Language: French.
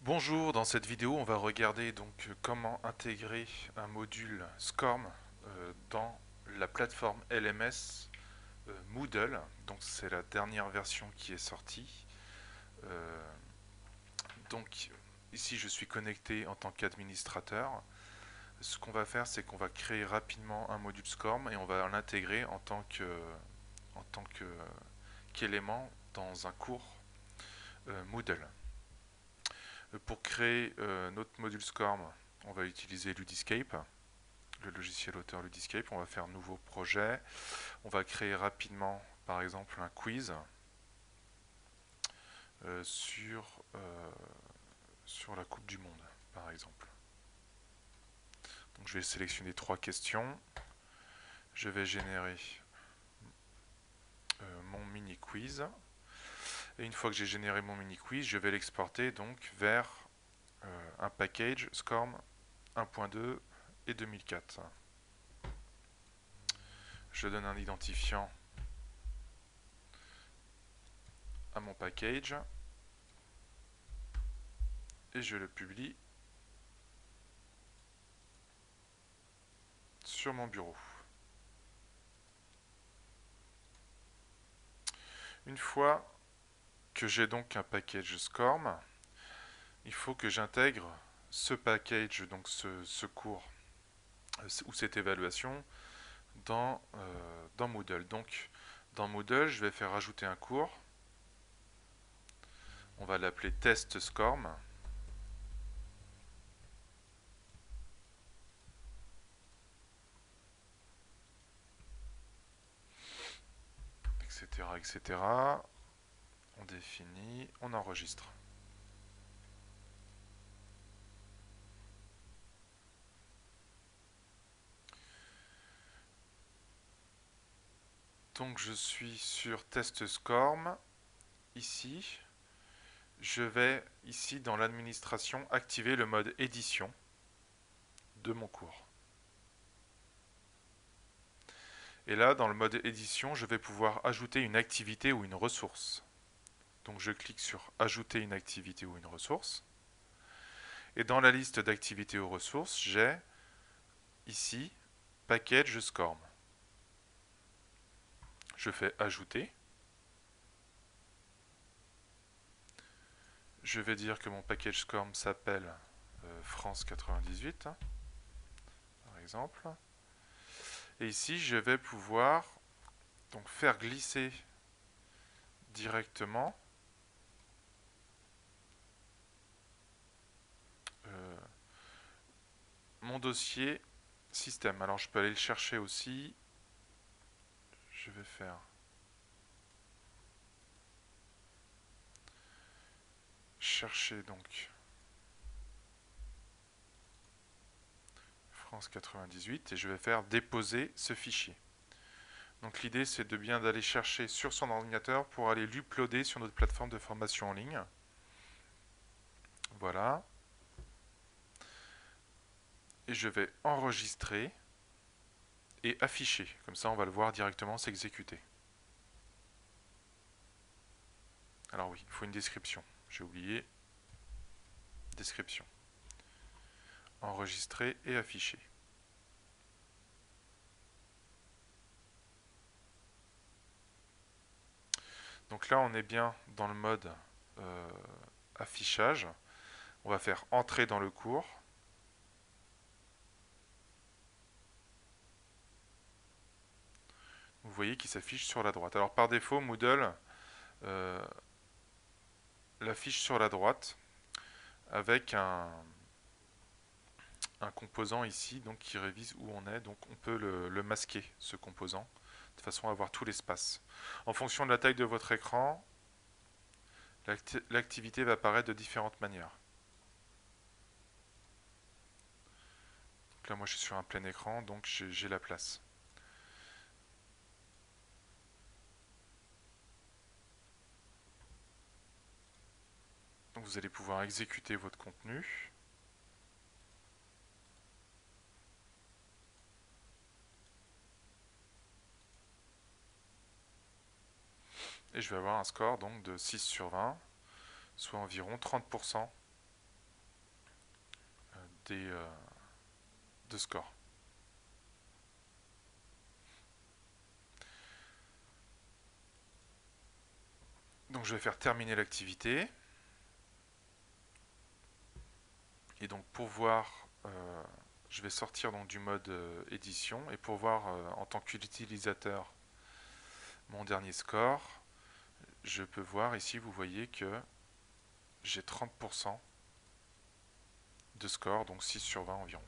Bonjour, dans cette vidéo on va regarder donc comment intégrer un module SCORM dans la plateforme LMS Moodle. Donc c'est la dernière version qui est sortie. Donc ici je suis connecté en tant qu'administrateur. Ce qu'on va faire, c'est qu'on va créer rapidement un module SCORM et on va l'intégrer en tant qu'élément dans un cours Moodle. Pour créer notre module SCORM, on va utiliser Ludiscape, le logiciel auteur Ludiscape. On va faire nouveau projet. On va créer rapidement, par exemple, un quiz sur la Coupe du Monde, par exemple. Donc, je vais sélectionner 3 questions. Je vais générer mon mini quiz. Et une fois que j'ai généré mon mini quiz, je vais l'exporter donc vers un package SCORM 1.2 et 2004. Je donne un identifiant à mon package et je le publie sur mon bureau. Une fois que j'ai donc un package SCORM, il faut que j'intègre ce package, donc ce cours ou cette évaluation dans Moodle. Donc dans Moodle, je vais faire ajouter un cours. On va l'appeler test SCORM. Etc., etc. On définit, on enregistre. Donc je suis sur test SCORM. Ici, je vais ici dans l'administration activer le mode édition de mon cours. Et là, dans le mode édition, je vais pouvoir ajouter une activité ou une ressource. Donc je clique sur ajouter une activité ou une ressource. Et dans la liste d'activités ou ressources, j'ai ici package SCORM. Je fais ajouter. Je vais dire que mon package SCORM s'appelle France 98, par exemple. Et ici, je vais pouvoir donc faire glisser directement mon dossier système. Alors je peux aller le chercher aussi. Je vais faire chercher donc France 98 et je vais faire déposer ce fichier. Donc l'idée c'est de bien d'aller chercher sur son ordinateur pour aller l'uploader sur notre plateforme de formation en ligne. Voilà. Et je vais enregistrer et afficher. Comme ça on va le voir directement s'exécuter. Alors oui, il faut une description. J'ai oublié. Description. Enregistrer et afficher. Donc là, on est bien dans le mode affichage. On va faire entrer dans le cours. Vous voyez qu'il s'affiche sur la droite. Alors par défaut, Moodle l'affiche sur la droite avec un composant ici donc, qui révise où on est. Donc on peut le masquer, ce composant, de façon à avoir tout l'espace. En fonction de la taille de votre écran, l'activité va apparaître de différentes manières. Donc là, moi, je suis sur un plein écran, donc j'ai la place. Donc vous allez pouvoir exécuter votre contenu. et je vais avoir un score donc de 6 sur 20, soit environ 30% de score. Donc je vais faire terminer l'activité. Et donc pour voir, je vais sortir donc du mode édition, et pour voir en tant qu'utilisateur mon dernier score, je peux voir ici, vous voyez que j'ai 30% de score, donc 6 sur 20 environ.